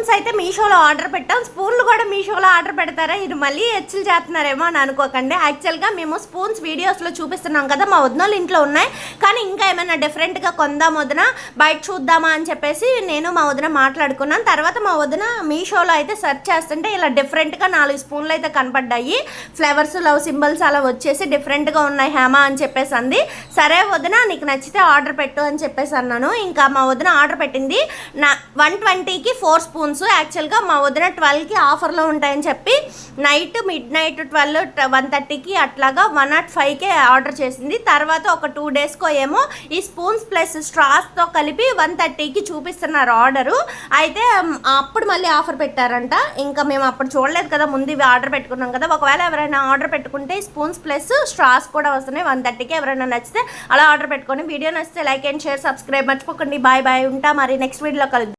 Spoons అయితే మీషోలో order పెట్టాం. స్పూన్లు కూడా మీషోలో ఆర్డర్ పెడతారా, ఇది మళ్ళీ హెచ్చులు చేస్తున్నారేమో అని అనుకోకండి. యాక్చువల్గా మేము స్పూన్స్ వీడియోస్లో చూపిస్తున్నాం కదా, మా వదినోళ్ళ ఇంట్లో ఉన్నాయి. కానీ ఇంకా ఏమైనా డిఫరెంట్గా కొందాం వదిన, బయట చూద్దామా అని చెప్పేసి నేను మా వదిన మాట్లాడుకున్నాను. తర్వాత మా వదిన మీషోలో అయితే సెర్చ్ చేస్తుంటే ఇలా డిఫరెంట్గా 4 స్పూన్లు అయితే కనపడ్డాయి. ఫ్లవర్స్, లవ్ సింబల్స్ అలా వచ్చేసి డిఫరెంట్గా ఉన్నాయి హేమ అని చెప్పేసి అంది. సరే వదిన నీకు నచ్చితే ఆర్డర్ పెట్టు అని చెప్పేసి అన్నాను. ఇంకా మా వదిన ఆర్డర్ పెట్టింది. 120కి 4 స్పూన్స్. యాక్చువల్గా మా వదిన 12కి ఆఫర్లో ఉంటాయని చెప్పి మిడ్ నైట్ 130కి అట్లాగా 105కే ఆర్డర్ చేసింది. తర్వాత ఒక 2 డేస్కో ఏమో ఈ స్పూన్స్ ప్లస్ స్ట్రాస్తో కలిపి 130కి చూపిస్తున్నారు ఆర్డరు. అయితే అప్పుడు మళ్ళీ ఆఫర్ పెట్టారంట. ఇంకా మేము అప్పుడు చూడలేదు కదా, ముందు ఇవి ఆర్డర్ పెట్టుకున్నాం కదా. ఒకవేళ ఎవరైనా ఆర్డర్ పెట్టుకుంటే స్పూన్స్ ప్లస్ స్ట్రాస్ కూడా వస్తున్నాయి 130కి. ఎవరైనా నచ్చితే అలా ఆర్డర్ పెట్టుకొని, వీడియో నచ్చితే లైక్ అండ్ షేర్, సబ్స్క్రైబ్ మర్చిపోకండి. బాయ్ బాయ్, ఉంటా మరి నెక్స్ట్ వీడియోలో కలుద్దాం.